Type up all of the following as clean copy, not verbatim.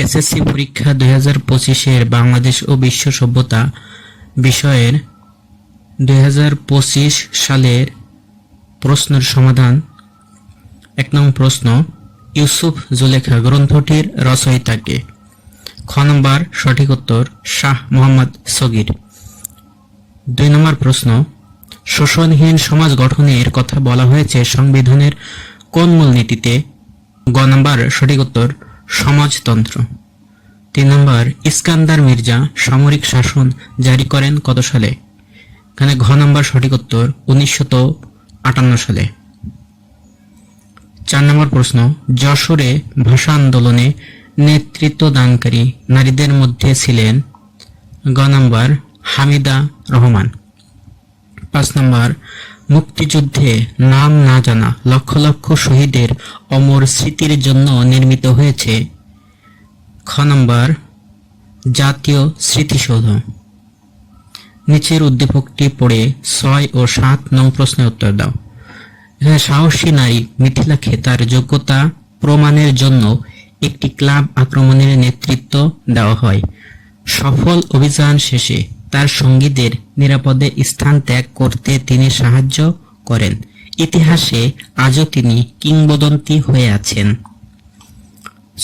SSC পরীক্ষা 2025-এর বাংলাদেশ ও বিশ্ব সভ্যতা বিষয়ের 2025 সালের প্রশ্নের সমাধান। 1 নং প্রশ্ন, ইউসুফ জুলেখা গ্রন্থটির রচয়িতা কে? খ নম্বর সঠিক উত্তর শাহ মোহাম্মদ সগীর। 2 নম্বর প্রশ্ন, শোষণহীন সমাজ গঠনের কথা বলা হয়েছে সংবিধানের কোন মূলনীতিতে? গ নম্বর সঠিক উত্তর সমাজতন্ত্র। 3 নম্বর, ইস্কান্দার মির্জা সামরিক শাসন জারি করেন কত সালে? এখানে ঘ নম্বর সঠিক উত্তর 1958 সালে। 4 নম্বর প্রশ্ন, যশোরে ভাষা আন্দোলনে নেতৃত্ব দানকারী নারীদের মধ্যে ছিলেন? গ নম্বর হামিদা রহমান। 5 নম্বর, মুক্তিযুদ্ধে নাম না জানা লক্ষ লক্ষ শহীদের অমর স্মৃতির জন্য নির্মিত হয়েছে? খ নম্বর জাতীয় স্মৃতিসৌধ। নিচের উদ্দীপকটি পড়ে 6 ও 7 নং প্রশ্নের উত্তর দাও। এখানে সাহসী নারী মিথিলাকে তার যোগ্যতা প্রমাণের জন্য একটি ক্লাব আক্রমণের নেতৃত্ব দেওয়া হয়। সফল অভিযান শেষে তার সঙ্গীদের নিরাপদে স্থান ত্যাগ করতে তিনি সাহায্য করেন। ইতিহাসে আজও তিনি কিংবদন্তি হয়ে আছেন।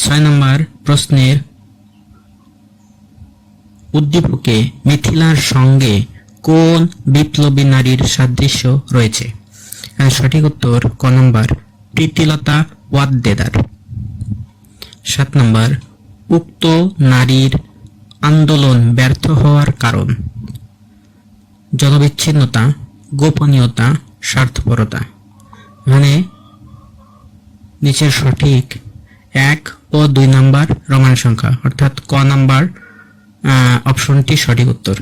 6 নম্বর প্রশ্নের উদ্দীপকে মিথিলার সঙ্গে কোন বিপ্লবী নারীর সাদৃশ্য রয়েছে? সঠিক উত্তর ক নম্বর প্রীতিলতা ওয়াদ্দেদার। 7 নম্বর, উক্ত নারীর আন্দোলন ব্যর্থ হওয়ার কারণ? জনবিচ্ছিন্নতা, গোপনীয়তা, স্বার্থপরতা। মানে নিচের সঠিক 1 ও 2 নম্বর রোমান সংখ্যা, অর্থাৎ ক নম্বর অপশনটি সঠিক উত্তর।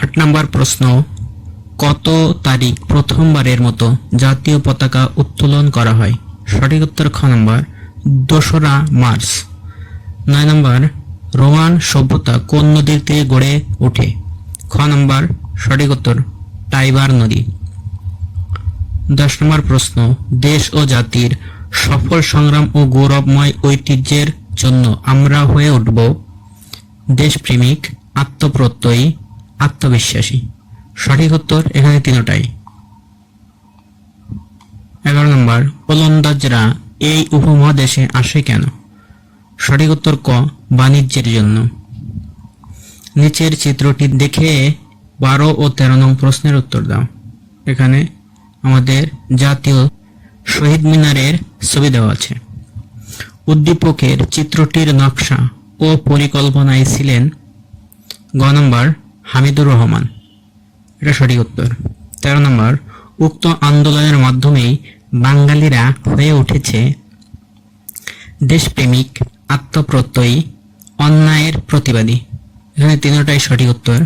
8 নম্বর প্রশ্ন, কত তারিখ প্রথমবারের মতো জাতীয় পতাকা উত্তোলন করা হয়? সঠিক উত্তর খ নম্বর 2রা মার্চ। 9 নম্বর, রোমান সভ্যতা কোন নদীর তীরে গড়ে ওঠে? খ নম্বর সঠিক উত্তর টাইবার নদী। 10 নম্বর প্রশ্ন, দেশ ও জাতির সফল সংগ্রাম ও গৌরবময় ঐতিহ্যের জন্য আমরা হয়ে উঠব দেশপ্রেমিক, আত্মপ্রত্যয়ী, আত্মবিশ্বাসী। সঠিক উত্তর এখানে তিনটাই। 11 নম্বর, ওলন্দাজরা এই উপমহাদেশে আসে কেন? সঠিক উত্তর ক বাণিজ্যের জন্য। নিচের চিত্রটি দেখে 12 ও 13 নং প্রশ্নের উত্তর দাও। এখানে আমাদের জাতীয় শহীদ মিনারের ছবি দেওয়া আছে। উদ্দীপকের চিত্রটির নকশা ও পরিকল্পনায় ছিলেন? গ নম্বর হামিদুর রহমান, এটা সঠিক উত্তর। 13 নম্বর, উক্ত আন্দোলনের মাধ্যমেই বাঙালিরা হয়ে উঠেছে দেশপ্রেমিক, আত্মপ্রত্যয়ী, অন্যায়ের প্রতিবাদী। এখানে তিনটাই সঠিক উত্তর।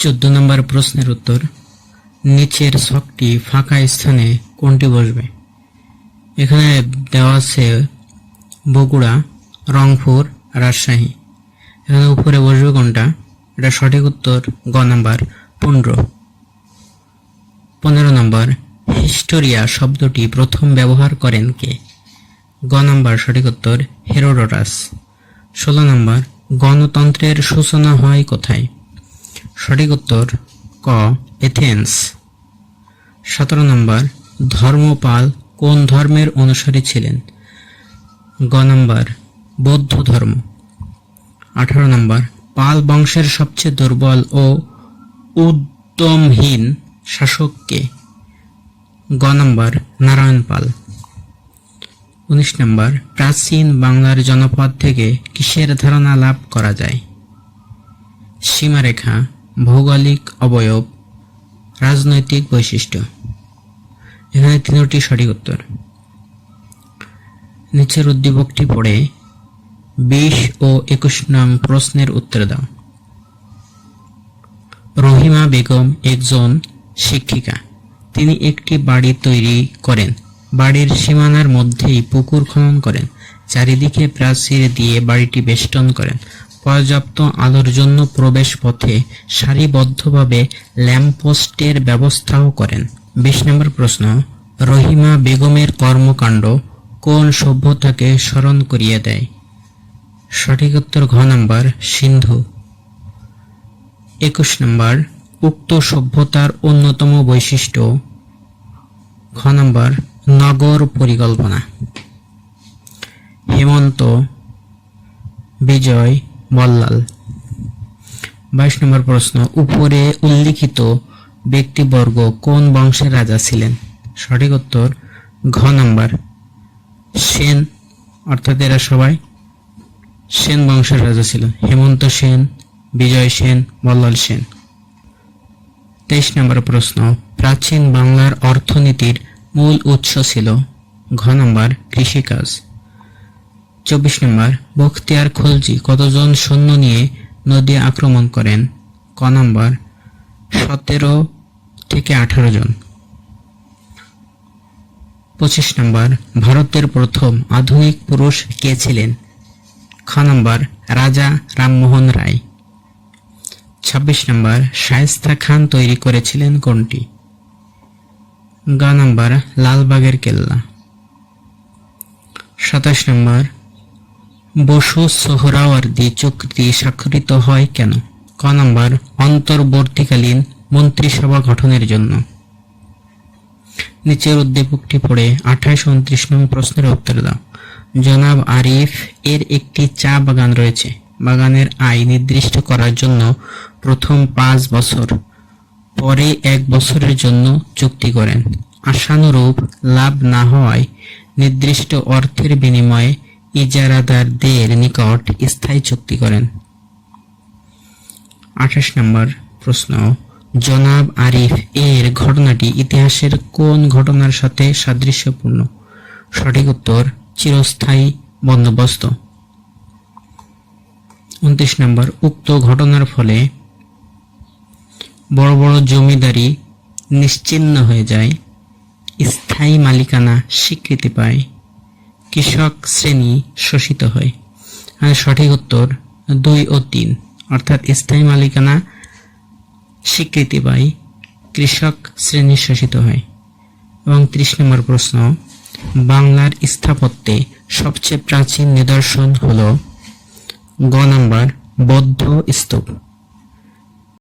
14 নম্বর প্রশ্নের উত্তর, নিচের ছকটি ফাঁকা স্থানে কোনটি বসবে? এখানে দেওয়া আছে বগুড়া, রংপুর, রাজশাহী। এখানে উপরে বসবে কোনটা? এটা সঠিক উত্তর গ নম্বর 15। 15 নম্বর, হিস্টোরিয়া শব্দটি প্রথম ব্যবহার করেন কে? গ নম্বর সঠিক উত্তর হেরোডোটাস। 16 নম্বর, গণতন্ত্রের সূচনা হয় কোথায়? সঠিক উত্তর ক এথেন্স। 17 নম্বর, ধর্মপাল কোন ধর্মের অনুসারী ছিলেন? গ নম্বর বৌদ্ধ ধর্ম। 18 নম্বর, পাল বংশের সবচেয়ে দুর্বল ও উদ্যমহীন শাসক কে? গ নম্বর নারায়ণ পাল। 19 নম্বর, প্রাচীন বাংলার জনপদ থেকে কিসের ধারণা লাভ করা যায়? সীমারেখা, ভৌগোলিক অবয়ব, রাজনৈতিক বৈশিষ্ট্য। এখানে তিনটি সঠিক উত্তর। নিচের উদ্দীপকটি পড়ে 20 ও 21 নং প্রশ্নের উত্তর দাও। রহিমা বেগম একজন শিক্ষিকা। তিনি একটি বাড়ি তৈরি করেন। বাড়ির সীমানার মধ্যেই পুকুর খনন করেন। চারিদিকে প্রাচীর দিয়ে বাড়িটি বেষ্টন করেন। পর্যাপ্ত আলোর জন্য প্রবেশ পথে সারিবদ্ধভাবে ল্যাম্পপোস্টের ব্যবস্থাও করেন। 20 নম্বর প্রশ্ন, রহিমা বেগমের কর্মকাণ্ড কোন সভ্যতাকে স্মরণ করিয়ে দেয়? সঠিক উত্তর ঘ নাম্বার সিন্ধু। 21 নম্বর, উক্ত সভ্যতার অন্যতম বৈশিষ্ট্য? ঘ নাম্বার নগর পরিকল্পনা। হেমন্ত বিজয় বল্লাল। 22 নম্বর প্রশ্ন, উপরে উল্লিখিত ব্যক্তিবর্গ কোন বংশের রাজা ছিলেন? সঠিক উত্তর ঘ নাম্বার সেন, অর্থাৎ এরা সবাই সেন বংশের রাজা ছিল। হেমন্ত সেন, বিজয় সেন, বল্লাল সেন। 23 নম্বর প্রশ্ন, প্রাচীন বাংলার অর্থনীতির মূল উৎস ছিল? ঘ নাম্বার কৃষিকাজ। 24 নম্বর, বখতিয়ার খলজি কতজন সৈন্য নিয়ে নদী আক্রমণ করেন? ক নাম্বার 17 থেকে 18 জন। 25 নম্বর, ভারতের প্রথম আধুনিক পুরুষ কে ছিলেন? খ নাম্বার রাজা রামমোহন রায়। 26 নম্বর, শায়েস্তা খান তৈরি করেছিলেন কোনটি? গ নাম্বার লালবাগের কেল্লা। 27 নম্বর, বসু সোহরাওয়ার্দী চুক্তি স্বাক্ষরিত হয় কেন? ক নাম্বার অন্তর্বর্তীকালীন মন্ত্রিসভা গঠনের জন্য। নিচের উদ্দীপকটি পড়ে 28 ও 29 নং প্রশ্নের উত্তর দাও। জনাব আরিফ এর একটি চা বাগান রয়েছে। বাগানের আয় নির্দিষ্ট করার জন্য প্রথম 5 বছর, পরে 1 বছরের জন্য চুক্তি করেন। আশানুরূপ লাভ না হওয়ায় নির্দিষ্ট অর্থের বিনিময়ে ইজারাদারদের নিকট স্থায়ী চুক্তি করেন। 28 নম্বর প্রশ্ন, জনাব আরিফ এর ঘটনাটি ইতিহাসের কোন ঘটনার সাথে সাদৃশ্যপূর্ণ? সঠিক উত্তর চিরস্থায়ী বন্দোবস্ত। 29 নম্বর, উক্ত ঘটনার ফলে বড় বড় জমিদারি নিশ্চিহ্ন হয়ে যায়, স্থায়ী মালিকানা স্বীকৃতি পায়, কৃষক শ্রেণী শোষিত হয়। আর সঠিক উত্তর 2 ও 3, অর্থাৎ স্থায়ী মালিকানা স্বীকৃতি পায়, কৃষক শ্রেণী শোষিত হয়। এবং 30 নম্বর প্রশ্ন, বাংলার স্থাপত্যে সবচেয়ে প্রাচীন নিদর্শন হল? গ নাম্বার বৌদ্ধ স্তূপ।